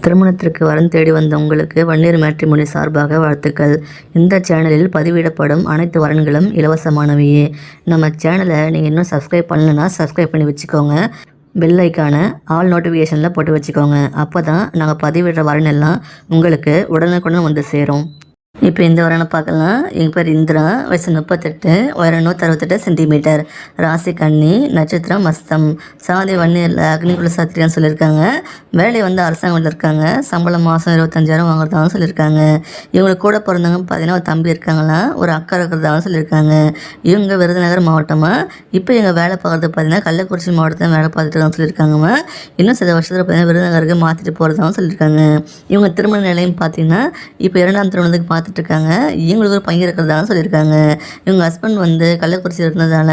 திருமணத்திற்கு வரன் தேடி வந்த உங்களுக்கு வன்னியர் மேட்ரிமோனி சார்பாக வாழ்த்துக்கள். இந்த சேனலில் பதிவிடப்படும் அனைத்து வரன்களும் இலவசமானவையே. நம்ம சேனலை நீங்கள் இன்னும் சப்ஸ்கிரைப் பண்ணலைன்னா சப்ஸ்கிரைப் பண்ணி வச்சுக்கோங்க. பெல் ஐக்கான ஆல் நோட்டிஃபிகேஷனில் போட்டு வச்சுக்கோங்க. அப்போ தான் நாங்கள் பதிவிடுற வரன் எல்லாம் உங்களுக்கு உடனுக்குடன் வந்து சேரும். இப்போ இந்த வரனை பார்க்கலாம். எங்கள் பேர் இந்திரா, வயசு 38, உயரம் 168 சென்டிமீட்டர், ராசி கன்னி, நட்சத்திரம் மஸ்தம், சாதி வன்னியரில் அக்னிகுல சாத்திரியான்னு சொல்லியிருக்காங்க. வேலை அரசாங்கத்தில் இருக்காங்க. சம்பளம் மாதம் 25,000 வாங்குறதாகவும் சொல்லியிருக்காங்க. இவங்களுக்கு கூட பிறந்தவங்க பார்த்தீங்கன்னா ஒரு தம்பி இருக்காங்களா, ஒரு அக்கா இருக்கிறதாகவும் சொல்லியிருக்காங்க. இவங்க விருதுநகர் மாவட்டமாக இப்போ எங்கள் வேலை பார்க்குறது பார்த்தீங்கன்னா கள்ளக்குறிச்சி மாவட்டத்தில் வேலை பார்த்துட்டு சொல்லியிருக்காங்கம்மா. இன்னும் சில வருஷத்தில் பார்த்தீங்கன்னா விருதுநகருக்கு மாற்றிட்டு போகிறதாகவும் சொல்லியிருக்காங்க. இவங்க திருமண நிலையம் பார்த்தீங்கன்னா இப்போ 2ஆம் திருமணத்துக்கு இருக்காங்க. இவங்களுக்கு ஒரு பையன் இருக்கிறதா சொல்லியிருக்காங்க. இவங்க ஹஸ்பண்ட் கள்ளக்குறிச்சி இருந்ததால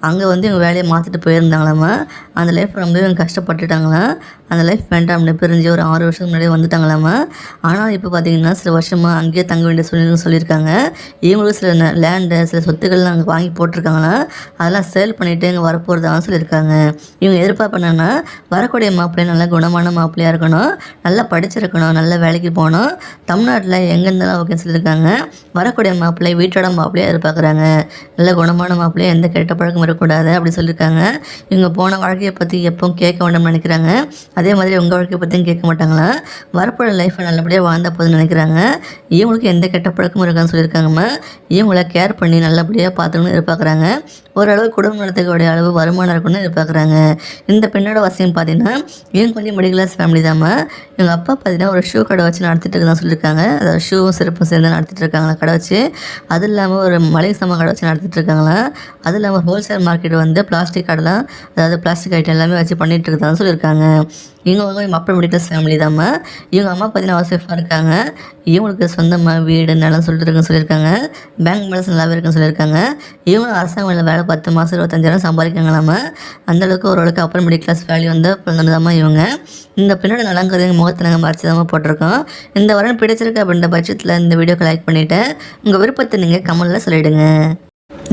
அங்கே இவங்க வேலையை மாற்றிட்டு போயிருந்தாங்களாமா. அந்த லைஃப் ரொம்ப இவங்க கஷ்டப்பட்டுட்டாங்களாம். அந்த லைஃப் வேண்டாம்னு பிரிஞ்சு ஒரு 6 வருஷத்துக்கு முன்னாடியே வந்துட்டாங்களாமா. ஆனால் இப்போ பார்த்தீங்கன்னா சில வருஷமாக அங்கேயே தங்க வேண்டிய சூழ்நிலை சொல்லியிருக்காங்க. இவங்களுக்கு சில லேண்டு, சில சொத்துக்கள்லாம் அங்கே வாங்கி போட்டிருக்காங்களாம். அதெல்லாம் சேல் பண்ணிவிட்டு இங்கே வரப்போகிறதாகவும் சொல்லியிருக்காங்க. இவங்க எதிர்பார்ப்பு என்னென்னா வரக்கூடிய மாப்பிள்ளையை நல்ல குணமான மாப்பிள்ளையாக இருக்கணும், நல்லா படிச்சிருக்கணும், நல்ல வேலைக்கு போகணும், தமிழ்நாட்டில் எங்கேருந்தாலும் ஓகேன்னு சொல்லியிருக்காங்க. வரக்கூடிய மாப்பிள்ளை வீட்டோட மாப்பிள்ளையாக எதிர்பார்க்குறாங்க. நல்ல குணமான மாப்பிள்ளையை எந்த கெட்ட பழக்கம் இருக்கக்கூடாது அப்படி சொல்லியிருக்காங்க. இவங்க போன வாழ்க்கையை பற்றி எப்பவும் கேட்க வேண்டாம்னு நினைக்கிறாங்க. அதே மாதிரி உங்கள் வாழ்க்கையை பற்றியும் கேட்க மாட்டாங்களா. வரப்போகிற லைஃப்பை நல்லபடியாக வாழ்ந்த போதுன்னு நினைக்கிறாங்க. இவங்களுக்கு எந்த கெட்ட பழக்கமும் இருக்கான்னு சொல்லியிருக்காங்கம்மா. இவங்கள கேர் பண்ணி நல்லபடியாக பார்த்துக்கணும்னு எதிர்பார்க்குறாங்க. ஓரளவு குடும்பம் நடத்தக்கூடிய அளவு வருமானம் இருக்கணும்னு எதிர்பார்க்குறாங்க. இந்த பெண்ணோட வசியம் பார்த்தீங்கன்னா இவங்க கொஞ்சம் மிடில் கிளாஸ் ஃபேமிலி தாம்மா. இவங்க அப்பா பார்த்தீங்கன்னா ஒரு ஷூ கடை வச்சு நடத்திட்டு இருக்குதான் சொல்லியிருக்காங்க. அதாவது ஷூவும் சிறப்பும் சேர்ந்து நடத்திட்டு இருக்காங்களா கடை வச்சு. அது இல்லாமல் ஒரு மளிகை சாமான் கடை வச்சு நடத்திட்டு இருக்காங்களா. அது இல்லாமல் ஹோல்சேல் மார்க்கெட் பிளாஸ்டிக் கடைலாம், அதாவது பிளாஸ்டிக் ஐட்டம் எல்லாமே வச்சு பண்ணிட்டு இருக்குதான்னு சொல்லியிருக்காங்க. இவங்க அப்பா மிடில் கிளாஸ் ஃபேமிலி தாம்மா. இவங்க அம்மா பார்த்தீங்கன்னா ஹவுஸ் ஒய்ஃபாக இருக்காங்க. இவங்களுக்கு சொந்தமாக வீடு நிலம் இருக்குன்னு சொல்லியிருக்காங்க. பேங்க் பேலன்ஸ் நல்லாவே இருக்குன்னு சொல்லியிருக்காங்க. இவங்க அரசாங்க வேலை 10 மாதம் 25,000 சம்பாதிக்காங்களாமா. அந்தளவுக்கு ஓரளவுக்கு அப்பர் மிடில் கிளாஸ் வேல்யூ பிறந்ததாம்மா இவங்க. இந்த பெண்ணோட நலங்கிறது முகத்தை நாங்கள் மறைச்சி தான் போட்டிருக்கோம். இந்த வாரம் பிடிச்சிருக்கு அப்படின்ற பட்சத்தில் இந்த வீடியோக்கு லைக் பண்ணிவிட்டு உங்கள் விருப்பத்தை நீங்கள் கமெண்டில் சொல்லிவிடுங்க.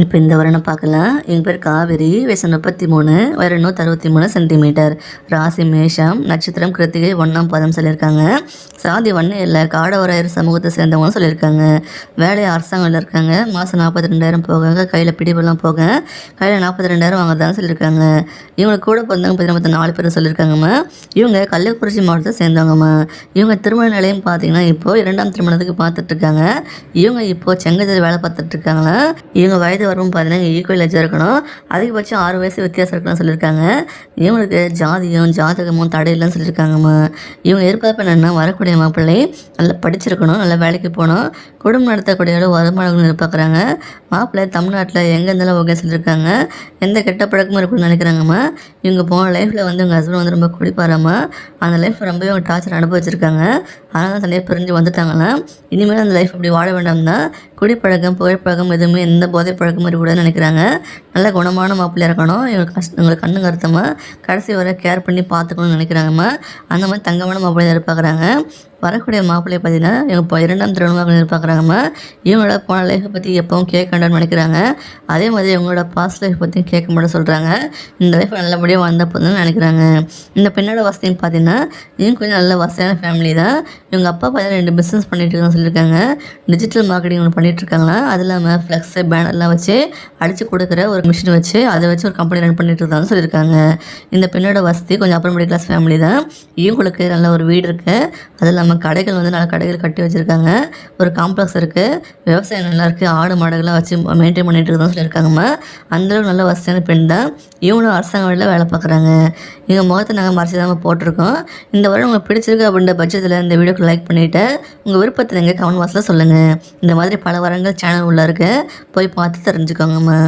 இப்போ இந்த வரனை பார்க்கலாம். எங்கள் பேர் காவேரி, வயசு 33, உயரம் 163 சென்டிமீட்டர், ராசி மேஷம், நட்சத்திரம் கிருத்திகை, 1ஆம் பாதம் சொல்லியிருக்காங்க. சாதி வன்னியரில் காடவராயர் சமூகத்தை சேர்ந்தவங்கன்னு சொல்லியிருக்காங்க. வேலையை அரசாங்கத்தில் இருக்காங்க. மாதம் 42,000 போகாங்க. கையில் பிடிப்பெல்லாம் போக கையில் 42,000 வாங்குறதான்னு சொல்லியிருக்காங்க. இவங்களுக்கு கூட பிறந்தவங்க 4 பேர் சொல்லியிருக்காங்கம்மா. இவங்க கள்ளக்குறிச்சி மாவட்டத்தை சேர்ந்தவங்கம்மா. இவங்க திருமண நிலையம் பார்த்தீங்கன்னா இப்போது 2ஆம் திருமணத்துக்கு பார்த்துட்ருக்காங்க. இவங்க இப்போது செங்கத்தில் வேலை பார்த்துட்ருக்காங்களா. இவங்க வயது வரவும் பார்த்தீங்கன்னா ஈக்குவல் ஏஜாக இருக்கணும். அதிகபட்சம் 6 வயசு வித்தியாசம் இருக்கணும்னு சொல்லியிருக்காங்க. இவங்களுக்கு ஜாதியும் ஜாதகமும் தடையில்லைன்னு சொல்லியிருக்காங்கம்மா. இவங்க எதிர்பார்ப்பு என்னென்னா வரக்கூடிய மாப்பிள்ளை நல்லா படிச்சிருக்கணும், நல்லா வேலைக்கு போகணும், குடும்பம் நடத்தக்கூடிய வருமானம் எதிர்பார்க்குறாங்க. மாப்பிள்ளை தமிழ்நாட்டில் எங்கே இருந்தாலும் ஓகே சொல்லியிருக்காங்க. எந்த கெட்ட பழக்கமும் இருக்குன்னு நினைக்கிறாங்கம்மா. இவங்க போன லைஃப்பில் உங்கள் ஹஸ்பண்ட் ரொம்ப குடிப்பாராம்மா. அந்த லைஃப் ரொம்பவே அவங்க டார்ச்சர் அனுபவிச்சிருக்காங்க. அதனால தான் தனியாக பிரிஞ்சு வந்துட்டாங்களாம். இனிமேல் அந்த லைஃப் அப்படி வாழ வேண்டாம் தான். குடிப்பழக்கம், புகைப்பழக்கம் எதுவுமே எந்த போதை பழக்கம் இருக்கக்கூடாதுன்னு நினைக்கிறாங்க. நல்ல குணமான மாப்பிள்ளையாக இருக்கணும். இவங்களுக்கு கண்ணு கருத்தமாக கடைசி வரை கேர் பண்ணி பார்த்துக்கணும்னு நினைக்கிறாங்கம்மா. அந்த மாதிரி தங்கமான மாப்பிள்ளையை எதிர்பார்க்குறாங்க. வரக்கூடிய மாப்பிள்ளையை பார்த்தீங்கன்னா இவங்க இப்போ 2ஆம் திருமணமாக எதிர்பார்க்குறாங்கம்மா. இவங்களோட போன லைஃப்பை பற்றி எப்பவும் கேட்க வேண்டாம்னு நினைக்கிறாங்க. அதே மாதிரி இவங்களோட பாஸ்ட் லைஃப் பற்றியும் கேட்க மாட்டேன் சொல்கிறாங்க. இந்த லைஃப் நல்லபடியாக வந்த போதுன்னு நினைக்கிறாங்க. இந்த பெண்ணோட வசதின்னு பார்த்தீங்கன்னா இவங்க கொஞ்சம் நல்ல வசதியான ஃபேமிலி தான். இவங்க அப்பா பார்த்தீங்கன்னா 2 பிஸ்னஸ் பண்ணிட்டு இருக்கான்னு சொல்லியிருக்காங்க. டிஜிட்டல் மார்க்கெட்டிங் ஒன்று பண்ணிட்டு இருக்காங்களா. அது இல்லாமல் ஃப்ளெக்ஸு பேனர்லாம் வச்சு அடித்து கொடுக்குற ஒரு மிஷின் வச்சு அதை வச்சு ஒரு கம்பெனி ரன் பண்ணிட்டு இருக்காங்கன்னு சொல்லியிருக்காங்க. இந்த பெண்ணோட வசதி கொஞ்சம் அப்பர் மிடில் கிளாஸ் ஃபேமிலி தான். இவங்களுக்கு நல்ல ஒரு வீடு இருக்குது. அது இல்லாமல் கடைகள் நல்ல கடைகள் கட்டி வச்சுருக்காங்க. ஒரு காம்ப்ளெக்ஸ் இருக்குது. விவசாயம் நல்லா இருக்குது. ஆடு மாடுகள்லாம் வச்சு மெயின்டைன் பண்ணிட்டு இருக்கதான் சொல்லியிருக்காங்கம்மா. அந்தளவுக்கு நல்ல வசதியான பெண் தான். இவங்களும் அரசாங்க வேலையில் வேலை பார்க்குறாங்க. இவங்க முகத்தை நாங்கள் மறைச்சி தான் போட்டிருக்கோம். இந்த வருடம் உங்களுக்கு பிடிச்சிருக்கு அப்படின்ற பட்சத்தில் இந்த வீடியோக்கு லைக் பண்ணிவிட்டு உங்கள் விருப்பத்தை நீங்கள் கமெண்ட் பாக்ஸில் சொல்லுங்கள். இந்த மாதிரி பல வரங்கள் சேனல் உள்ள இருக்குது. போய் பார்த்து தெரிஞ்சுக்கோங்கம்மா.